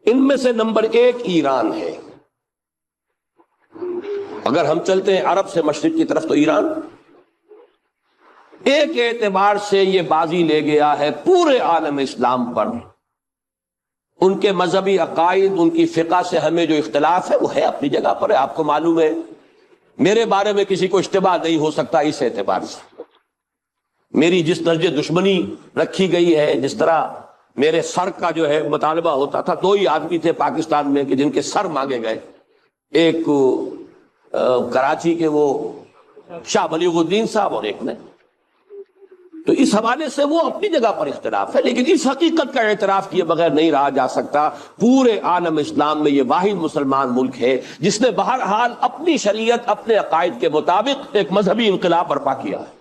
ان میں سے نمبر 1 ایران ہے۔ اگر ہم چلتے ہیں عرب سے مشرق کی طرف تو ایران ایک اعتبار سے یہ بازی لے گیا ہے پورے عالم اسلام پر۔ ان کے مذہبی عقائد، ان کی فقہ سے ہمیں جو اختلاف ہے وہ ہے اپنی جگہ پر ہے۔ آپ کو معلوم ہے میرے بارے میں کسی کو اشتباہ نہیں ہو سکتا اس اعتبار سے۔ میری جس درجے دشمنی رکھی گئی ہے، جس طرح میرے سر کا جو ہے مطالبہ ہوتا تھا، 2 ہی آدمی تھے پاکستان میں کہ جن کے سر مانگے گئے، ایک کراچی کے وہ شاہ بلیغ الدین صاحب اور ایک نے۔ تو اس حوالے سے وہ اپنی جگہ پر اختلاف ہے، لیکن اس حقیقت کا اعتراف کیے بغیر نہیں رہا جا سکتا پورے عالم اسلام میں یہ واحد مسلمان ملک ہے جس نے بہرحال اپنی شریعت، اپنے عقائد کے مطابق ایک مذہبی انقلاب برپا کیا ہے۔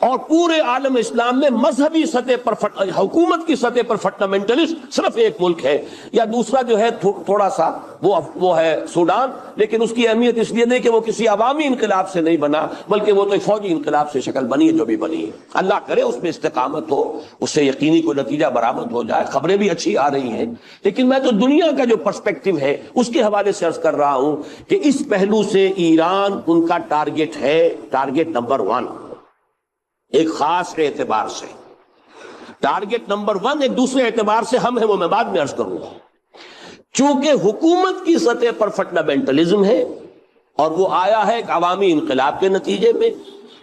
اور پورے عالم اسلام میں مذہبی سطح پر حکومت کی سطح پر فنڈامنٹلسٹ صرف ایک ملک ہے، یا دوسرا جو ہے تھوڑا سا وہ ہے سوڈان، لیکن اس کی اہمیت اس لیے نہیں کہ وہ کسی عوامی انقلاب سے نہیں بنا، بلکہ وہ تو ایک فوجی انقلاب سے شکل بنی ہے جو بھی بنی ہے۔ اللہ کرے اس میں استقامت ہو، اس سے یقینی کوئی نتیجہ برآمد ہو جائے۔ خبریں بھی اچھی آ رہی ہیں، لیکن میں تو دنیا کا جو پرسپیکٹو ہے اس کے حوالے سے عرض کر رہا ہوں کہ اس پہلو سے ایران ان کا ٹارگٹ ہے، ٹارگٹ نمبر 1 ایک خاص اعتبار سے۔ ٹارگٹ نمبر 1 ایک دوسرے اعتبار سے ہم ہیں، وہ میں بعد میں عرض کروں گا۔ چونکہ حکومت کی سطح پر فنڈامنٹلزم ہے اور وہ آیا ہے ایک عوامی انقلاب کے نتیجے میں،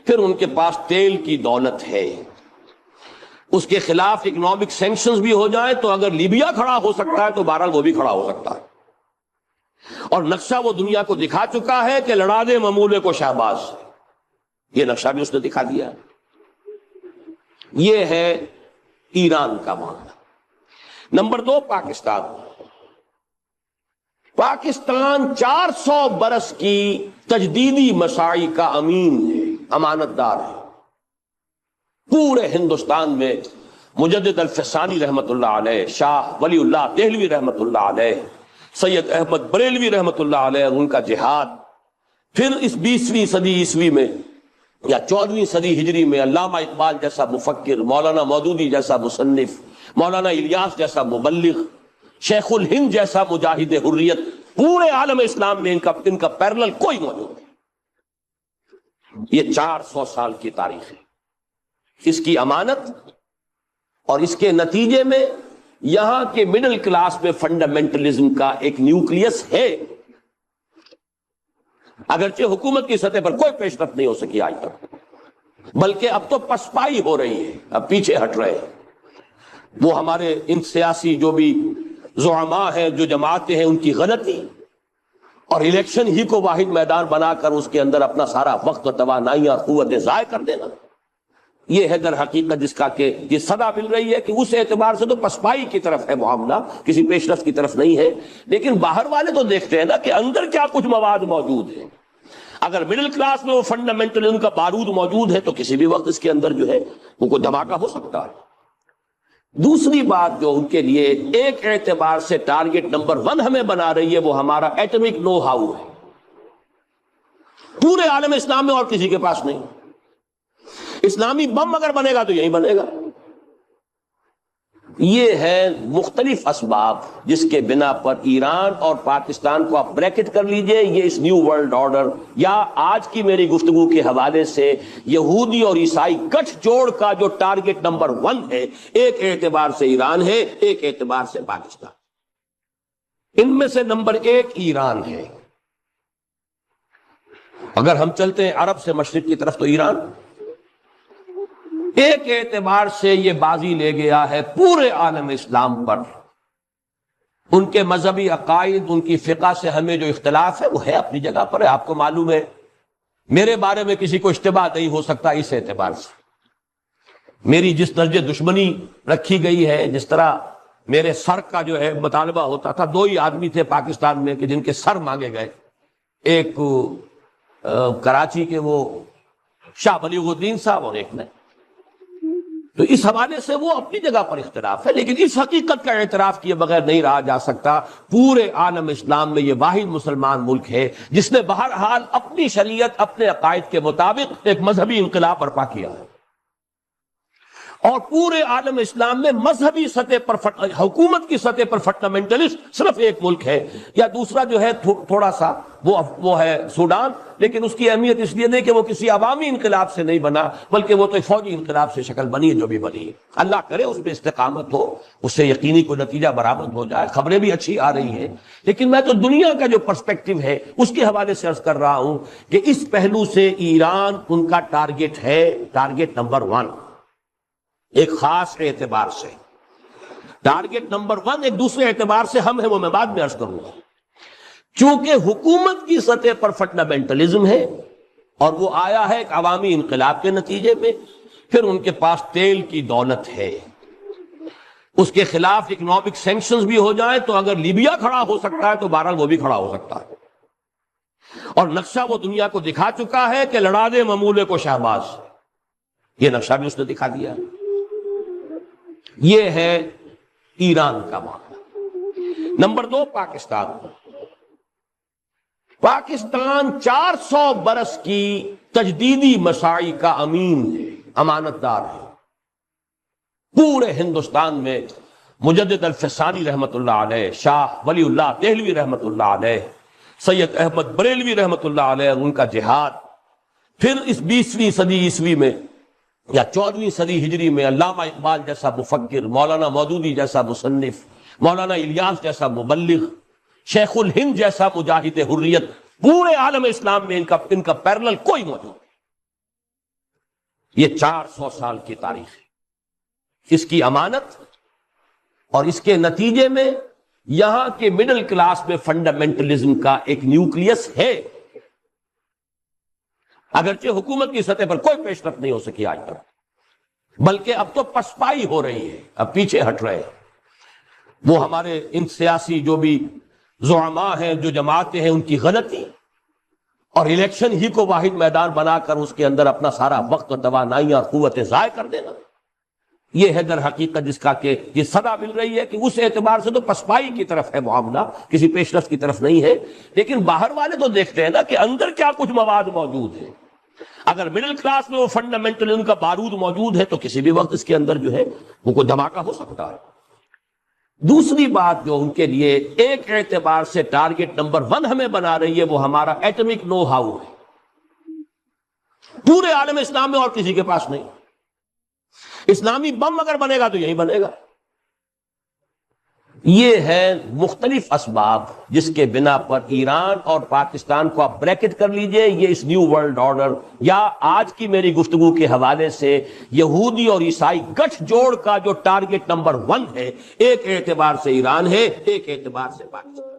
پھر ان کے پاس تیل کی دولت ہے، اس کے خلاف اکنامک سینکشنز بھی ہو جائیں تو اگر لیبیا کھڑا ہو سکتا ہے تو بہرحال وہ بھی کھڑا ہو سکتا ہے۔ اور نقشہ وہ دنیا کو دکھا چکا ہے کہ لڑا دے ممولے کو شہباز، یہ نقشہ بھی اس نے دکھا دیا ہے۔ یہ ہے ایران کا معاملہ۔ نمبر 2 پاکستان۔ پاکستان 400 برس کی تجدیدی مساعی کا امین ہے، امانت دار ہے۔ پورے ہندوستان میں مجدد الفسانی رحمت اللہ علیہ، شاہ ولی اللہ دہلوی رحمت اللہ علیہ، سید احمد بریلوی رحمت اللہ علیہ، ان کا جہاد، پھر اس 20ویں صدی عیسوی میں یا 14ویں صدی ہجری میں علامہ اقبال جیسا مفکر، مولانا مودودی جیسا مصنف، مولانا الیاس جیسا مبلغ، شیخ الہند جیسا مجاہد حریت، پورے عالم اسلام میں ان کا پیرلل کوئی موجود نہیں۔ یہ 400 سال کی تاریخ ہے، اس کی امانت اور اس کے نتیجے میں یہاں کے مڈل کلاس میں فنڈامنٹلزم کا ایک نیوکلیس ہے، اگرچہ حکومت کی سطح پر کوئی پیش رفت نہیں ہو سکی آج تک، بلکہ اب تو پسپائی ہو رہی ہے، اب پیچھے ہٹ رہے ہیں۔ وہ ہمارے ان سیاسی جو بھی زعماء ہیں، جو جماعتیں ہیں، ان کی غلطی اور الیکشن ہی کو واحد میدان بنا کر اس کے اندر اپنا سارا وقت و توانائی اور قوتیں ضائع کر دینا، یہ ہے در حقیقت جس کا کہ یہ صدا مل رہی ہے کہ اس اعتبار سے تو پسپائی کی طرف ہے معاملہ، کسی پیش رفت کی طرف نہیں ہے۔ لیکن باہر والے تو دیکھتے ہیں نا کہ اندر کیا کچھ مواد موجود ہے۔ اگر مڈل کلاس میں وہ فنڈامنٹلزم کا بارود موجود ہے تو کسی بھی وقت اس کے اندر جو ہے وہ کوئی دھماکہ ہو سکتا ہے۔ دوسری بات جو ان کے لیے ایک اعتبار سے ٹارگٹ نمبر 1 ہمیں بنا رہی ہے، وہ ہمارا ایٹمک نو ہاؤ ہے، پورے عالم اسلام میں اور کسی کے پاس نہیں۔ اسلامی بم اگر بنے گا تو یہی بنے گا۔ یہ ہے مختلف اسباب جس کے بنا پر ایران اور پاکستان کو آپ بریکٹ کر لیجئے، یہ اس نیو ورلڈ آرڈر یا آج کی میری گفتگو کے حوالے سے یہودی اور عیسائی گٹھ جوڑ کا جو ٹارگٹ نمبر 1 ہے، ایک اعتبار سے ایران ہے، ایک اعتبار سے پاکستان۔ ان میں سے نمبر 1 ایران ہے۔ اگر ہم چلتے ہیں عرب سے مشرق کی طرف تو ایران ایک اعتبار سے یہ بازی لے گیا ہے پورے عالم اسلام پر۔ ان کے مذہبی عقائد، ان کی فقہ سے ہمیں جو اختلاف ہے وہ ہے اپنی جگہ پر ہے۔ آپ کو معلوم ہے میرے بارے میں کسی کو اشتباہ نہیں ہو سکتا اس اعتبار سے۔ میری جس درجے دشمنی رکھی گئی ہے، جس طرح میرے سر کا جو ہے مطالبہ ہوتا تھا، 2 ہی آدمی تھے پاکستان میں کہ جن کے سر مانگے گئے، ایک کراچی کے وہ شاہ بلیغ الدین صاحب اور ایک نے۔ تو اس حوالے سے وہ اپنی جگہ پر اختلاف ہے، لیکن اس حقیقت کا اعتراف کیے بغیر نہیں رہا جا سکتا پورے عالم اسلام میں یہ واحد مسلمان ملک ہے جس نے بہرحال اپنی شریعت، اپنے عقائد کے مطابق ایک مذہبی انقلاب برپا کیا ہے۔ اور پورے عالم اسلام میں مذہبی سطح پر حکومت کی سطح پر فنڈامنٹلسٹ صرف ایک ملک ہے، یا دوسرا جو ہے تھوڑا سا وہ ہے سوڈان، لیکن اس کی اہمیت اس لیے نہیں کہ وہ کسی عوامی انقلاب سے نہیں بنا، بلکہ وہ تو فوجی انقلاب سے شکل بنی ہے جو بھی بنی ہے۔ اللہ کرے اس پہ استقامت ہو، اس سے یقینی کوئی نتیجہ برآمد ہو جائے۔ خبریں بھی اچھی آ رہی ہیں، لیکن میں تو دنیا کا جو پرسپیکٹو ہے اس کے حوالے سے عرض کر رہا ہوں کہ اس پہلو سے ایران ان کا ٹارگٹ ہے، ٹارگٹ نمبر 1 ایک خاص اعتبار سے۔ ٹارگٹ نمبر 1 ایک دوسرے اعتبار سے ہم ہیں، وہ میں بعد میں عرض کروں گا۔ چونکہ حکومت کی سطح پر فنڈامنٹلزم ہے اور وہ آیا ہے ایک عوامی انقلاب کے نتیجے میں، پھر ان کے پاس تیل کی دولت ہے، اس کے خلاف اکنامک سینکشنز بھی ہو جائیں تو اگر لیبیا کھڑا ہو سکتا ہے تو بہرحال وہ بھی کھڑا ہو سکتا ہے، اور نقشہ وہ دنیا کو دکھا چکا ہے کہ لڑا دے ممولے کو شہباز، یہ نقشہ بھی اس نے دکھا دیا۔ یہ ہے ایران کا معاملہ۔ نمبر 2 پاکستان 400 برس کی تجدیدی مساعی کا امین ہے، امانت دار ہے۔ پورے ہندوستان میں مجدد الفسانی رحمت اللہ علیہ، شاہ ولی اللہ دہلوی رحمت اللہ علیہ، سید احمد بریلوی رحمت اللہ علیہ، ان کا جہاد، پھر اس 20ویں صدی عیسوی میں یا 14ویں صدی ہجری میں علامہ اقبال جیسا مفکر، مولانا مودودی جیسا مصنف، مولانا الیاس جیسا مبلغ، شیخ الہند جیسا مجاہد حریت، پورے عالم اسلام میں ان کا پیرلل کوئی موجود نہیں۔ یہ 400 سال کی تاریخ ہے، اس کی امانت، اور اس کے نتیجے میں یہاں کے مڈل کلاس میں فنڈامنٹلزم کا ایک نیوکلیس ہے، اگرچہ حکومت کی سطح پر کوئی پیش رفت نہیں ہو سکی آج تک، بلکہ اب تو پسپائی ہو رہی ہے، اب پیچھے ہٹ رہے ہیں۔ وہ ہمارے ان سیاسی جو بھی زعماء ہیں، جو جماعتیں ہیں، ان کی غلطی اور الیکشن ہی کو واحد میدان بنا کر اس کے اندر اپنا سارا وقت اور توانائی اور قوتیں ضائع کر دینا، یہ ہے در حقیقت جس کا کہ یہ صدا مل رہی ہے کہ اس اعتبار سے تو پسپائی کی طرف ہے معاملہ، کسی پیش رفت کی طرف نہیں ہے۔ لیکن باہر والے تو دیکھتے ہیں نا کہ اندر کیا کچھ مواد موجود ہے۔ اگر مڈل کلاس میں وہ فنڈامنٹلزم کا بارود موجود ہے تو کسی بھی وقت اس کے اندر جو ہے وہ کوئی دھماکہ ہو سکتا ہے۔ دوسری بات جو ان کے لیے ایک اعتبار سے ٹارگٹ نمبر 1 ہمیں بنا رہی ہے، وہ ہمارا ایٹمک نو ہاؤ ہے۔ پورے عالم اسلام میں اور کسی کے پاس نہیں۔ اسلامی بم اگر بنے گا تو یہی بنے گا۔ یہ ہے مختلف اسباب جس کے بنا پر ایران اور پاکستان کو آپ بریکٹ کر لیجئے، یہ اس نیو ورلڈ آرڈر یا آج کی میری گفتگو کے حوالے سے یہودی اور عیسائی گٹھ جوڑ کا جو ٹارگٹ نمبر 1 ہے، ایک اعتبار سے ایران ہے، ایک اعتبار سے پاکستان۔